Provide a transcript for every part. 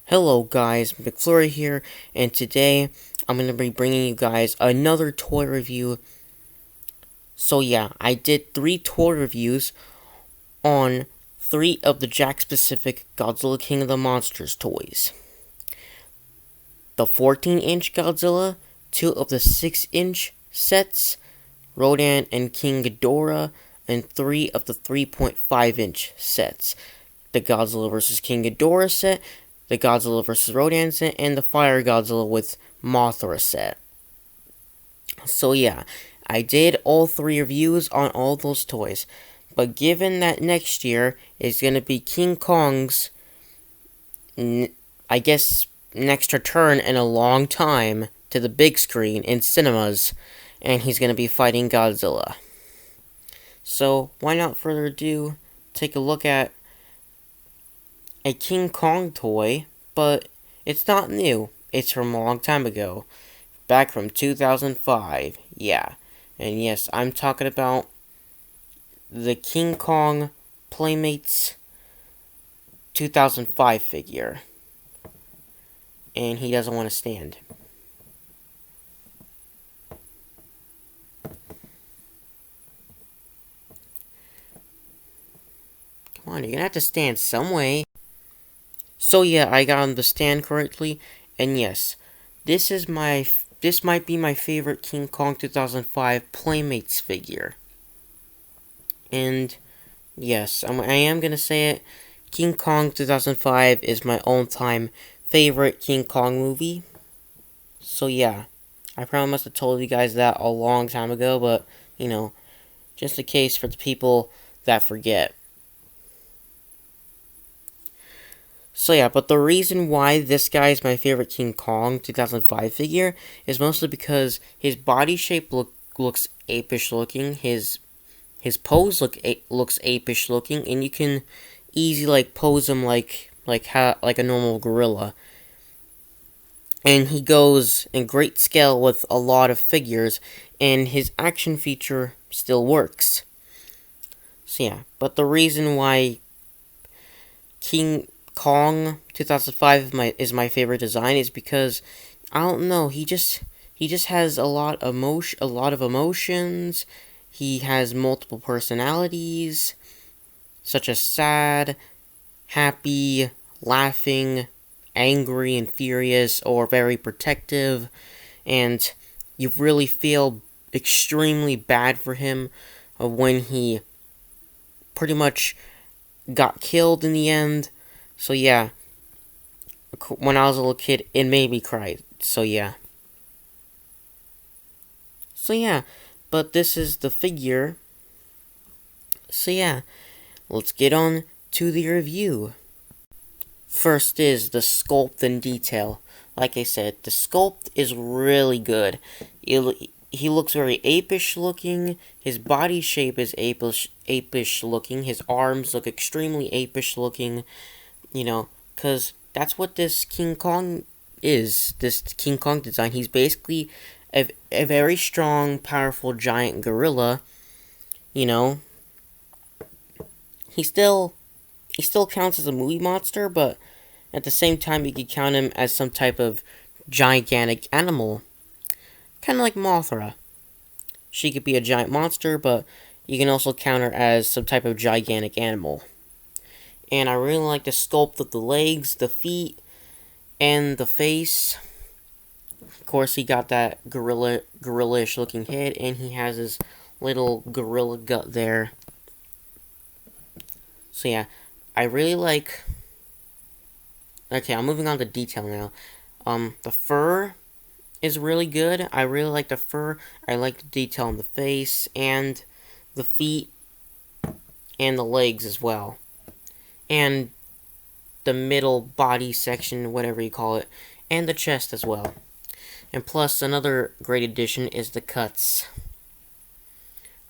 Hello guys, McFlurry here, and today I'm going to be bringing you guys another toy review. So yeah, I did 3 toy reviews on 3 of the Jakks-Pacific Godzilla King of the Monsters toys. The 14-inch Godzilla, 2 of the 6-inch sets, Rodan and King Ghidorah, and 3 of the 3.5-inch sets. The Godzilla vs. King Ghidorah set, the Godzilla vs. Rodan set, and the Fire Godzilla with Mothra set. So yeah, I did all 3 reviews on all those toys. But given that next year is going to be King Kong's, I guess, next return in a long time to the big screen in cinemas, and he's going to be fighting Godzilla. So, why not further ado, take a look at a King Kong toy, but it's not new. It's from a long time ago. Back from 2005, yeah. And yes, I'm talking about the King Kong Playmates 2005 figure. And he doesn't want to stand. Come on, you're gonna have to stand some way. So yeah, I got him to stand correctly, and yes, this might be my favorite King Kong 2005 Playmates figure. And yes, I am gonna say it. King Kong 2005 is my all-time favorite King Kong movie. So yeah, I probably must have told you guys that a long time ago, but you know, just in case for the people that forget. So yeah, but the reason why this guy is my favorite King Kong 2005 figure is mostly because his body shape looks apish looking, his pose looks apish looking, and you can easily pose him like a normal gorilla. And he goes in great scale with a lot of figures, and his action feature still works. So yeah, but the reason why King Kong 2005 is my favorite design is because I don't know, he just has a lot of emotions. He has multiple personalities, such as sad, happy, laughing, angry and furious, or very protective, and you really feel extremely bad for him when he pretty much got killed in the end. So yeah, when I was a little kid, it made me cry. So yeah. So yeah, but this is the figure. So yeah, let's get on to the review. First is the sculpt and detail. Like I said, the sculpt is really good. He looks very apish looking. His body shape is apish looking. His arms look extremely apish looking. You know, because that's what this King Kong is. This King Kong design. He's basically a very strong, powerful giant gorilla. You know, he still counts as a movie monster, but at the same time, you could count him as some type of gigantic animal. Kind of like Mothra. She could be a giant monster, but you can also count her as some type of gigantic animal. And I really like the sculpt of the legs, the feet, and the face. Of course, he got that gorilla-ish looking head, and he has his little gorilla gut there. So yeah, I really like... Okay, I'm moving on to detail now. The fur is really good. I really like the fur. I like the detail on the face, and the feet, and the legs as well. And the middle body section, whatever you call it, and the chest as well. And plus, another great addition is the cuts.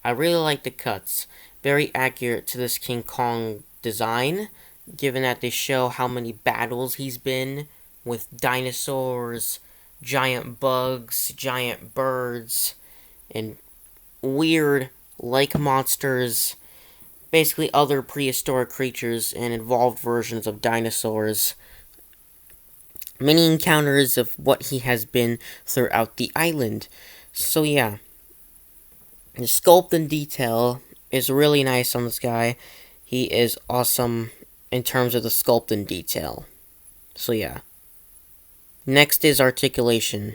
I really like the cuts. Very accurate to this King Kong design, given that they show how many battles he's been with dinosaurs, giant bugs, giant birds, and weird lake monsters, basically other prehistoric creatures and evolved versions of dinosaurs. many encounters of what he has been throughout the island. So yeah, the sculpt and detail is really nice on this guy. He is awesome in terms of the sculpt and detail. So yeah. Next is articulation.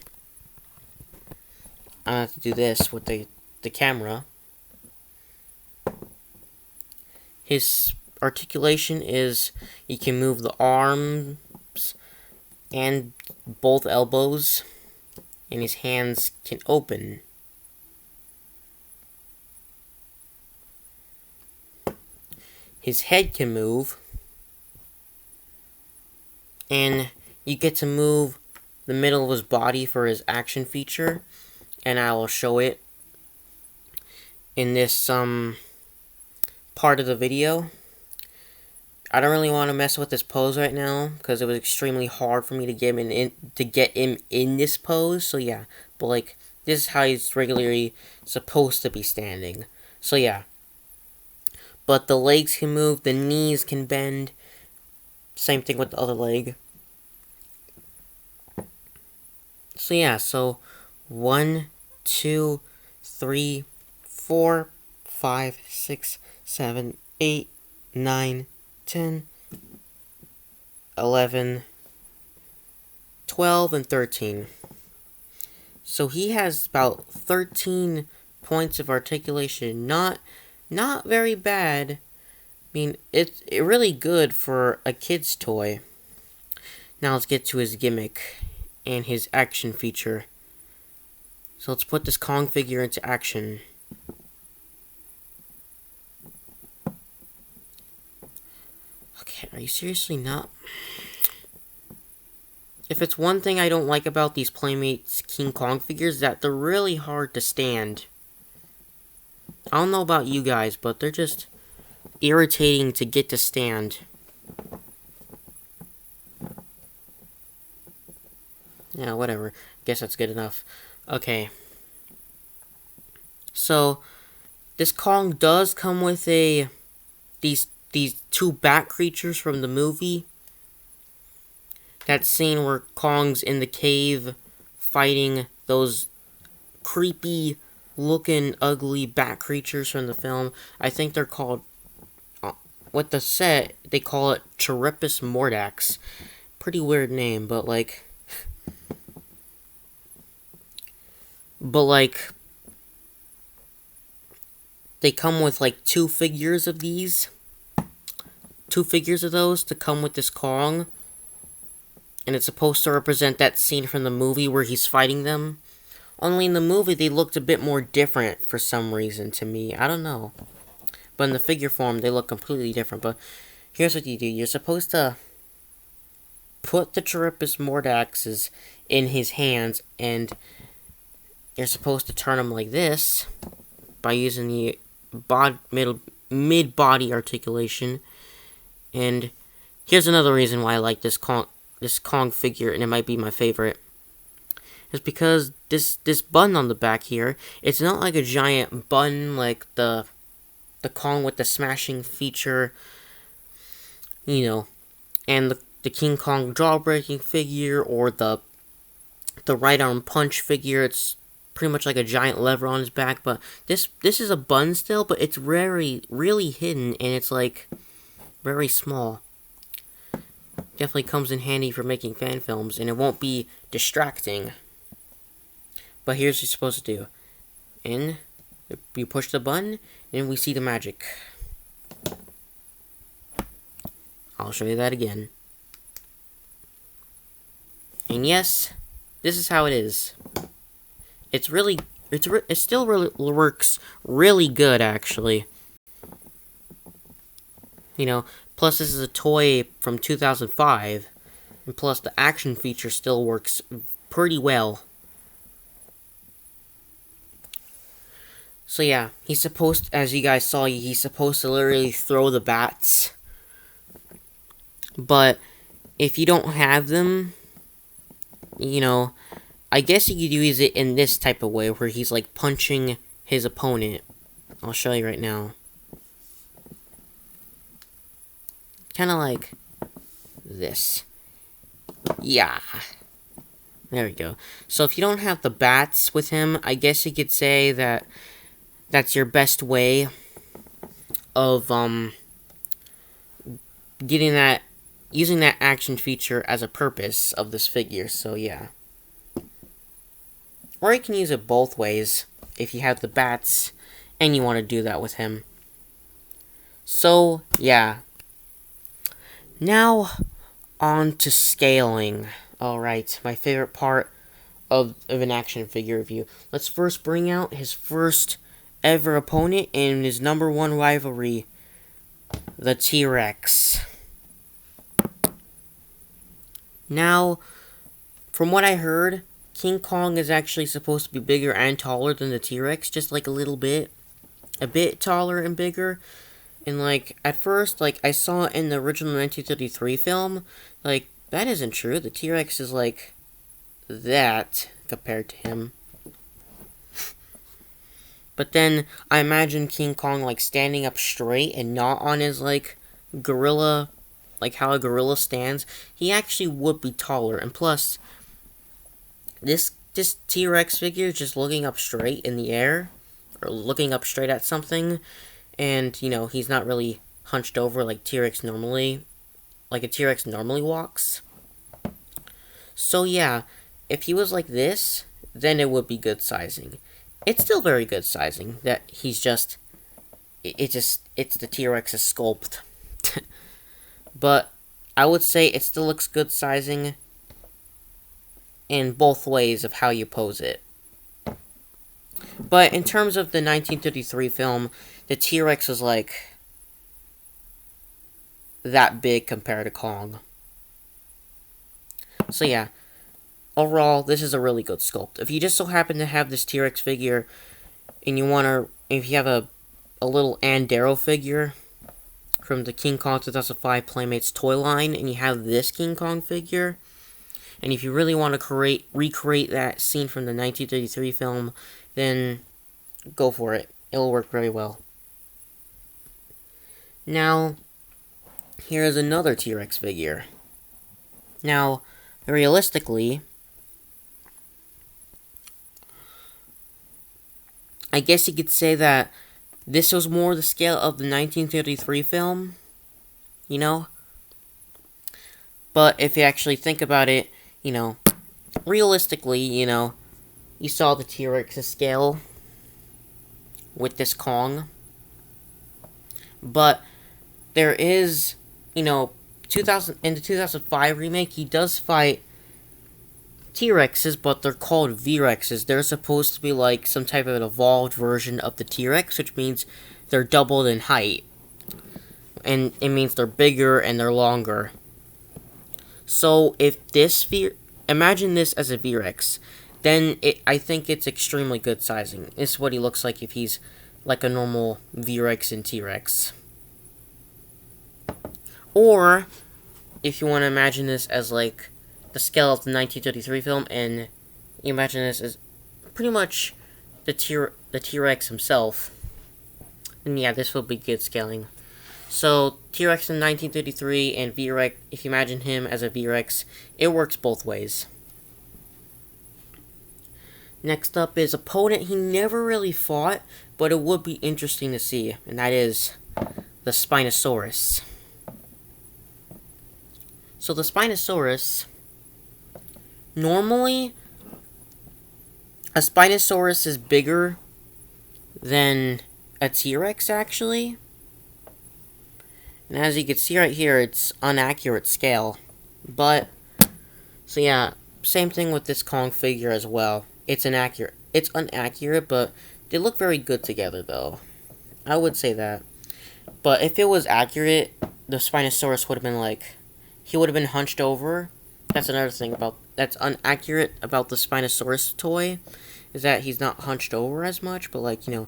I have to do this with the camera. His articulation is he can move the arms and both elbows, and his hands can open. His head can move, and you get to move the middle of his body for his action feature, and I will show it in this part of the video. I don't really want to mess with this pose right now because it was extremely hard for me to get him in this pose. So yeah, but like this is how he's regularly supposed to be standing. So yeah, but the legs can move, the knees can bend. Same thing with the other leg. So yeah, so 1, 2, 3, 4, 5, 6, 7, 8, 9, 10, 11, 12, and 13. So he has about 13 points of articulation. Not very bad. I mean, it's really good for a kid's toy. Now let's get to his gimmick and his action feature. So let's put this Kong figure into action. Okay, are you seriously not? If it's one thing I don't like about these Playmates King Kong figures, that they're really hard to stand. I don't know about you guys, but they're just irritating to get to stand. Yeah, whatever. Guess that's good enough. Okay. So, this Kong does come with these two bat creatures from the movie. That scene where Kong's in the cave fighting those creepy looking ugly bat creatures from the film. I think they're called, with the set, they call it Chiripus Mordax. Pretty weird name, but like, they come with like two figures of these. Two figures of those to come with this Kong. And it's supposed to represent that scene from the movie where he's fighting them. Only in the movie they looked a bit more different for some reason to me. I don't know. But in the figure form they look completely different. But here's what you do. You're supposed to put the Chiripus Mordaxes in his hands. And you're supposed to turn them like this. By using the mid-body articulation. And here's another reason why I like this Kong figure, and it might be my favorite, is because this bun on the back here, it's not like a giant bun like the Kong with the smashing feature, you know, and the King Kong jaw-breaking figure, or the right arm punch figure. It's pretty much like a giant lever on his back, but this is a bun still, but it's really hidden, and it's like very small. Definitely comes in handy for making fan films, and it won't be distracting. But here's what you're supposed to do. And you push the button, and we see the magic. I'll show you that again. And yes, this is how it is. It still really works really good, actually. You know, plus this is a toy from 2005, and plus the action feature still works pretty well. So yeah, he's supposed, as you guys saw, he's supposed to literally throw the bats. But if you don't have them, you know, I guess you could use it in this type of way, where he's like punching his opponent. I'll show you right now. Kind of like this. Yeah. There we go. So if you don't have the bats with him, I guess you could say that that's your best way of getting that using that action feature as a purpose of this figure. So yeah. Or you can use it both ways if you have the bats and you want to do that with him. So yeah. Now on to scaling. Alright, my favorite part of an action figure review. Let's first bring out his first ever opponent in his #1 rivalry, the T-Rex. Now, from what I heard, King Kong is actually supposed to be bigger and taller than the T-Rex, just like a little bit. A bit taller and bigger. And like, at first, like, I saw in the original 1933 film, like, that isn't true. The T-Rex is like that compared to him. But then I imagine King Kong like standing up straight and not on his like gorilla, like how a gorilla stands. He actually would be taller. And plus, this T-Rex figure is just looking up straight in the air, or looking up straight at something, and you know he's not really hunched over like T-Rex normally, like a T-Rex normally walks. So yeah, if he was like this, then it would be good sizing. It's still very good sizing. That he's just, it's the T-Rex's sculpt. But I would say it still looks good sizing in both ways of how you pose it. But in terms of the 1933 film, the T-Rex was like that big compared to Kong. So yeah, overall, this is a really good sculpt. If you just so happen to have this T-Rex figure, and you want to, if you have a little Andero figure from the King Kong 2005 Playmates toy line, and you have this King Kong figure, and if you really want to recreate that scene from the 1933 film, then go for it. It'll work very well. Now, here is another T-Rex figure. Now, realistically, I guess you could say that this was more the scale of the 1933 film, you know? But if you actually think about it, you know, realistically, you know, you saw the T-Rex's scale with this Kong. But there is, you know, in the 2005 remake, he does fight T-Rexes, but they're called V-Rexes. They're supposed to be like some type of an evolved version of the T-Rex, which means they're doubled in height. And it means they're bigger and they're longer. So if this imagine this as a V-Rex, then I think it's extremely good sizing. This is what he looks like if he's like a normal V-Rex and T-Rex. Or, if you want to imagine this as like the scale of the 1933 film, and you imagine this as pretty much the T-Rex himself, then yeah, this will be good scaling. So, T-Rex in 1933 and V-Rex, if you imagine him as a V-Rex, it works both ways. Next up is opponent he never really fought, but it would be interesting to see, and that is the Spinosaurus. So the Spinosaurus, normally, a Spinosaurus is bigger than a T-Rex, actually. And as you can see right here, it's inaccurate scale. But, so yeah, same thing with this Kong figure as well. It's inaccurate. It's inaccurate, but they look very good together, though. I would say that. But if it was accurate, the Spinosaurus would have been like, he would have been hunched over. That's another thing that's inaccurate about the Spinosaurus toy, is that he's not hunched over as much, but like, you know,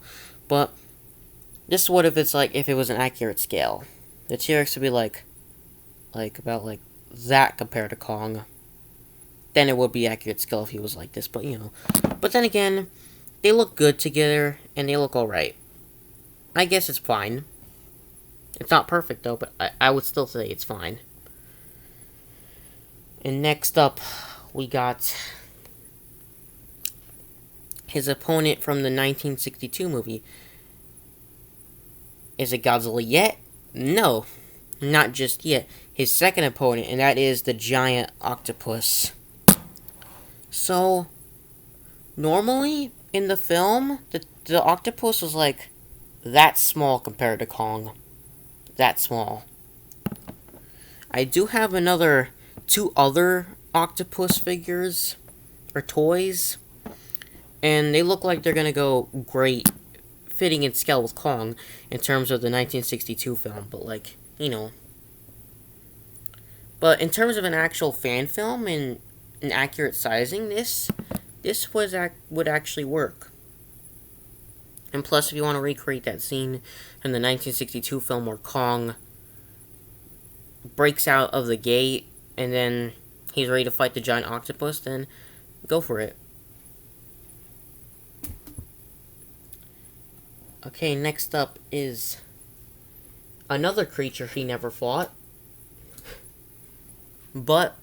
but this would if it's like, if it was an accurate scale. The T-Rex would be like about like that compared to Kong. Then it would be accurate scale if he was like this, but you know. But then again, they look good together, and they look alright. I guess it's fine. It's not perfect though, but I would still say it's fine. And next up, we got his opponent from the 1962 movie. Is it Godzilla yet? No, not just yet. His second opponent, and that is the giant octopus. So, normally in the film, the octopus was like that small compared to Kong. That small. I do have two other octopus figures or toys, and they look like they're gonna go great, fitting in scale with Kong in terms of the 1962 film. But like, but in terms of an actual fan film and an accurate sizing, this would actually work. And plus, if you want to recreate that scene from the 1962 film where Kong breaks out of the gate and then he's ready to fight the giant octopus, then go for it. Okay, next up is another creature he never fought, but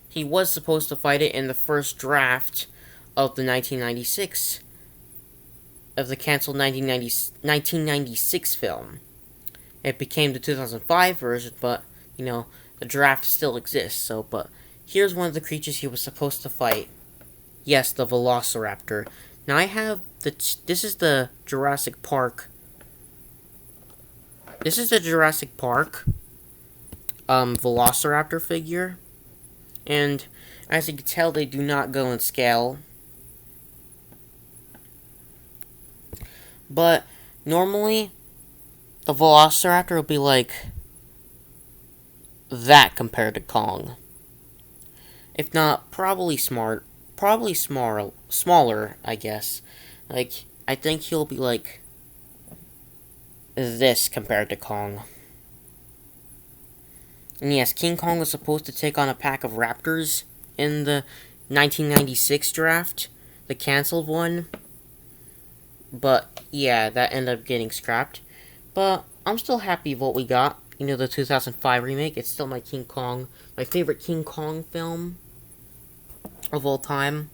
he was supposed to fight it in the first draft of the 1996 of the canceled 1996 film. It became the 2005 version, but the draft still exists. So, but here's one of the creatures he was supposed to fight. Yes, the Velociraptor. Now I have this is the Jurassic Park. This is the Jurassic Park Velociraptor figure, and as you can tell, they do not go in scale. But normally, the Velociraptor will be like that compared to Kong. If not, probably smaller, I guess. Like, I think he'll be like this compared to Kong. And yes, King Kong was supposed to take on a pack of raptors in the 1996 draft, the canceled one. But yeah, that ended up getting scrapped. But I'm still happy with what we got. The 2005 remake. It's still my favorite King Kong film of all time.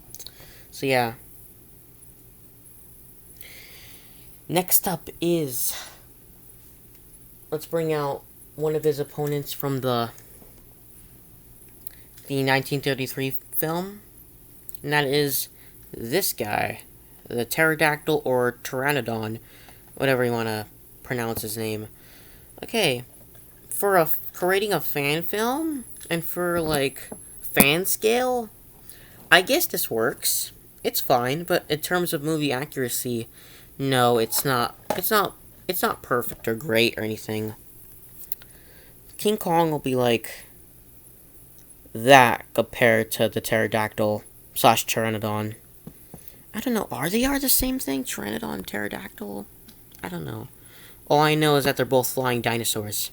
So yeah. Next up is, let's bring out one of his opponents from the 1933 film, and that is this guy, the pterodactyl or pteranodon, whatever you want to pronounce his name. Okay, for creating a fan film and for like fan scale, I guess this works. It's fine, but in terms of movie accuracy, no, it's not. It's not perfect or great or anything. King Kong will be like that compared to the pterodactyl / pteranodon. I don't know. Are they the same thing? Pteranodon, pterodactyl? I don't know. All I know is that they're both flying dinosaurs.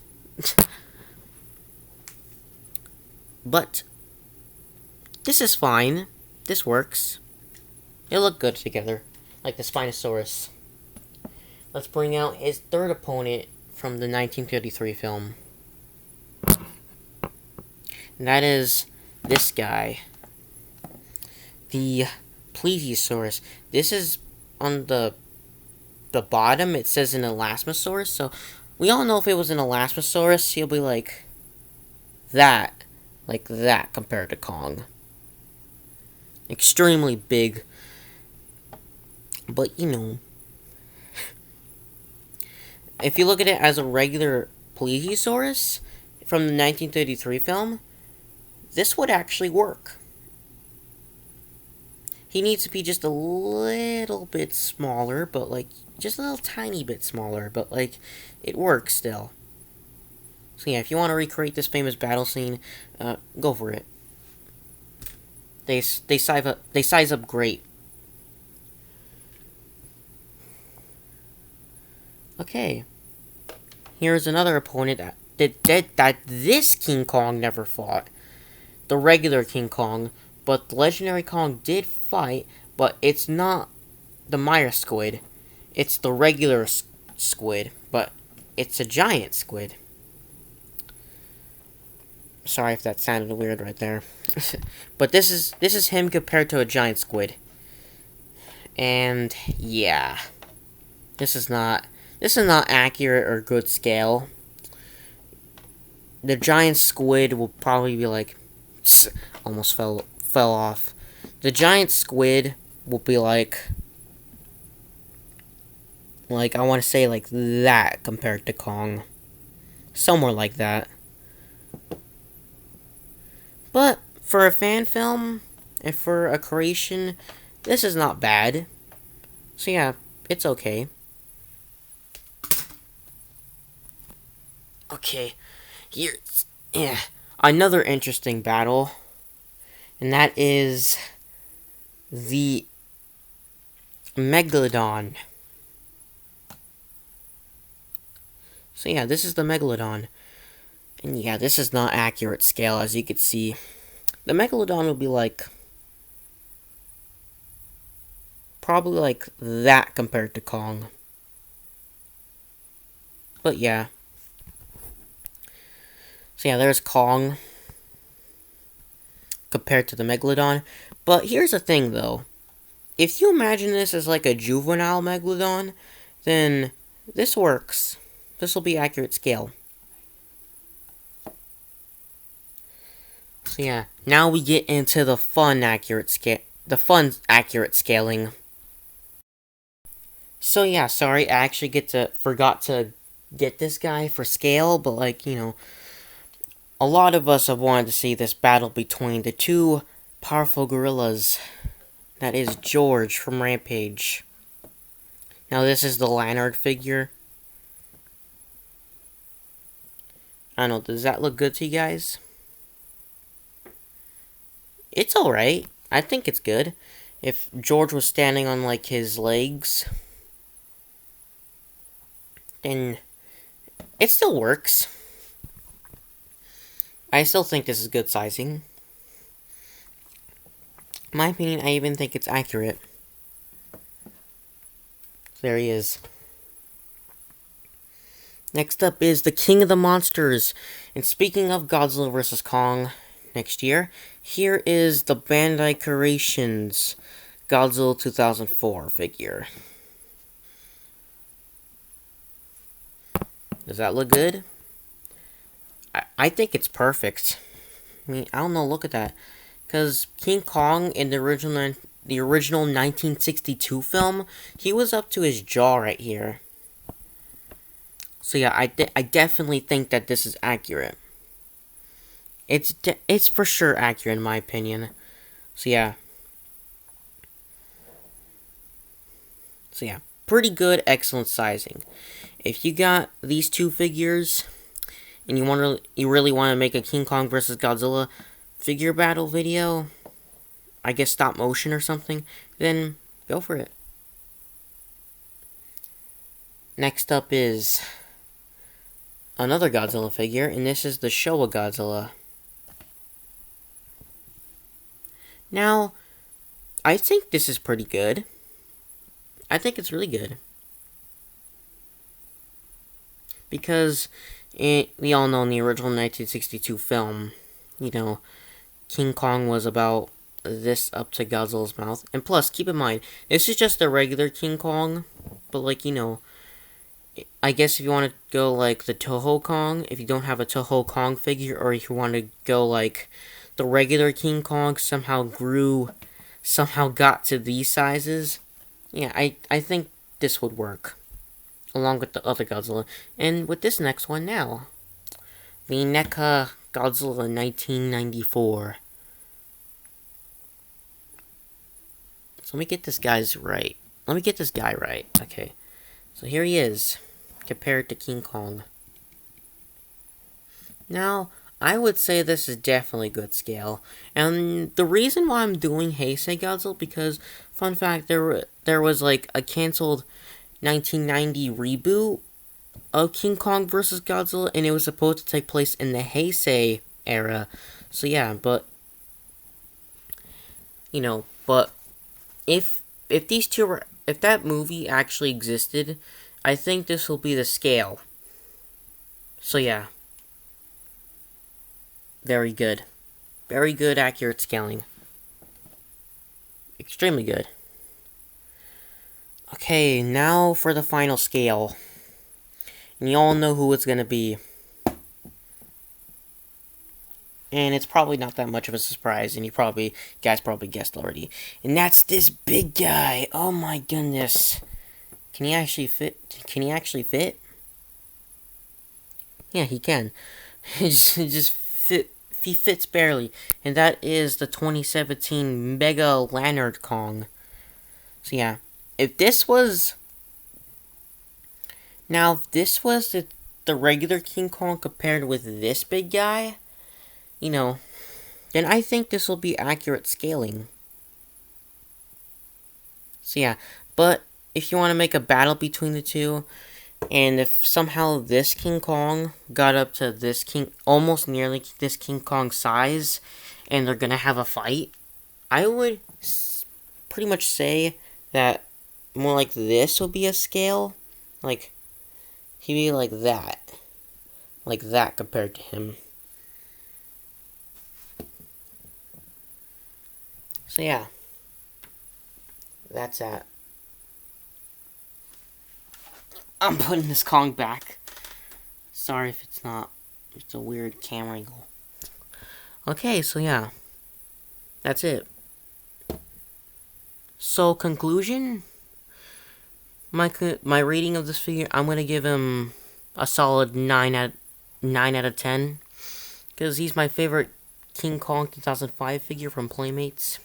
But this is fine. This works. They look good together, like the Spinosaurus. Let's bring out his third opponent from the 1933 film. And that is this guy. The Plesiosaurus. This is on the bottom. It says an Elasmosaurus. So we all know if it was an Elasmosaurus, he'll be like that compared to Kong. Extremely big. But if you look at it as a regular Plesiosaurus from the 1933 film, this would actually work. He needs to be just a little bit smaller, but like just a little tiny bit smaller, but like it works still. So yeah, if you want to recreate this famous battle scene, go for it. They size up great. Okay, here's another opponent that this King Kong never fought. The regular King Kong, but the legendary Kong did fight, but it's not the Maya squid. It's the regular squid, but it's a giant squid. Sorry if that sounded weird right there. But this is him compared to a giant squid. And yeah. This is not accurate or good scale. The giant squid will probably be like almost fell off. The giant squid will be like I want to say like that compared to Kong. Somewhere like that. But for a fan film and for a creation, this is not bad. So yeah, it's okay. Okay, here's another interesting battle, and that is the Megalodon. So yeah, this is the Megalodon. And yeah, this is not accurate scale, as you can see. The Megalodon will be like probably like that compared to Kong. But yeah. So yeah, there's Kong compared to the Megalodon. But here's the thing though. If you imagine this as like a juvenile Megalodon, then this works. This will be accurate scale. So yeah, now we get into the fun accurate scaling. So yeah, sorry, I actually forgot to get this guy for scale, but like, a lot of us have wanted to see this battle between the two powerful gorillas. That is George from Rampage. Now this is the Lanyard figure. I don't know, does that look good to you guys? It's alright. I think it's good. If George was standing on like his legs, then it still works. I still think this is good sizing. In my opinion, I even think it's accurate. There he is. Next up is the King of the Monsters. And speaking of Godzilla vs. Kong next year, here is the Bandai Creations Godzilla 2004 figure. Does that look good? I think it's perfect. I mean, I don't know, look at that. Because King Kong in the original 1962 film, he was up to his jaw right here. So yeah, I definitely think that this is accurate. It's for sure accurate in my opinion. So yeah. Pretty good, excellent sizing. If you got these two figures and you really want to make a King Kong vs. Godzilla figure battle video, I guess stop motion or something, then go for it. Next up is another Godzilla figure, and this is the Showa Godzilla. Now, I think this is pretty good. I think it's really good. Because we all know in the original 1962 film, King Kong was about this up to Godzilla's mouth. And plus, keep in mind, this is just a regular King Kong. But like, I guess if you want to go like the Toho Kong, if you don't have a Toho Kong figure, or if you want to go like the regular King Kong somehow got to these sizes, yeah, I think this would work. Along with the other Godzilla. And with this next one now. The NECA Godzilla 1994. So let me get this guy right. Okay. So here he is. Compared to King Kong. Now, I would say this is definitely good scale. And the reason why I'm doing Heisei Godzilla, because, fun fact, there was like a canceled 1990 reboot of King Kong vs. Godzilla, and it was supposed to take place in the Heisei era. So yeah, but if that movie actually existed, I think this will be the scale. So yeah. Very good. Very good, accurate scaling. Extremely good. Okay, now for the final scale. And you all know who it's gonna be. And it's probably not that much of a surprise, and you guys probably guessed already. And that's this big guy. Oh my goodness. Can he actually fit? Can he actually fit? Yeah, he can. He just fit. He fits barely. And that is the 2017 Mega Lanyard Kong. So yeah, if this was... Now, if this was the regular King Kong compared with this big guy, you know, then I think this will be accurate scaling. So yeah, but if you want to make a battle between the two, and if somehow this King Kong got up to this almost nearly this King Kong size, and they're gonna have a fight, I would pretty much say that more like this will be a scale. Like, he'd be like that. Like that compared to him. So yeah. That's that. I'm putting this Kong back. Sorry if it's not. It's a weird camera angle. Okay, so yeah. That's it. So, conclusion? My rating of this figure, I'm gonna give him a solid 9 out of 10. Because he's my favorite King Kong 2005 figure from Playmates.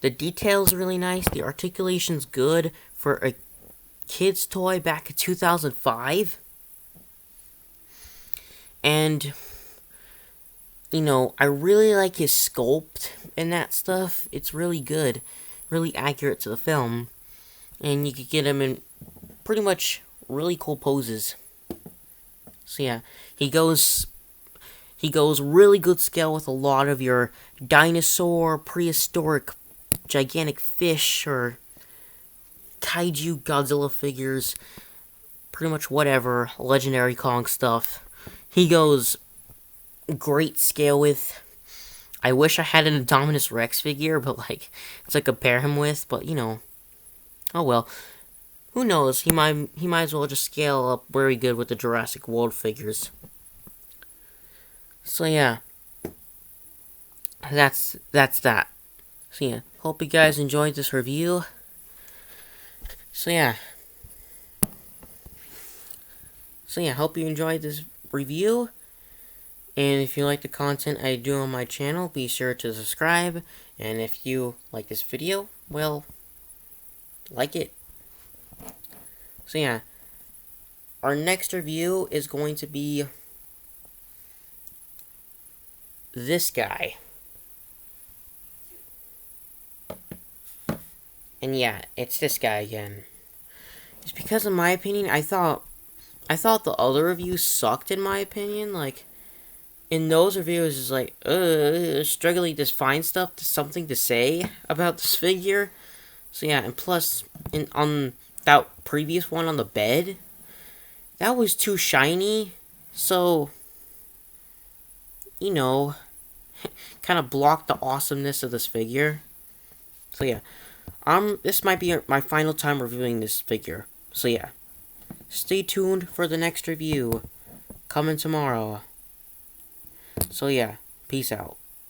The detail's really nice. The articulation's good for a kid's toy back in 2005. And, you know, I really like his sculpt and that stuff. It's really good. Really accurate to the film. And you could get him in pretty much really cool poses. So yeah, he goes really good scale with a lot of your dinosaur, prehistoric, gigantic fish, or kaiju Godzilla figures, pretty much whatever, legendary Kong stuff. He goes great scale with. I wish I had an Indominus Rex figure, but like, to compare him with, but you know, oh well. Who knows, he might as well just scale up very good with the Jurassic World figures. So yeah, that's that. So yeah, hope you guys enjoyed this review. So yeah, hope you enjoyed this review. And if you like the content I do on my channel, be sure to subscribe. And if you like this video, well, like it. So yeah, our next review is going to be this guy. And yeah, it's this guy again. It's because, in my opinion, I thought the other reviews sucked, in my opinion. Like, in those reviews, it's like, struggling to find something to say about this figure. So yeah, and plus, on that previous one on the bed, that was too shiny. So, you know, kind of blocked the awesomeness of this figure. So yeah, this might be my final time reviewing this figure. So yeah, stay tuned for the next review coming tomorrow. So yeah, peace out.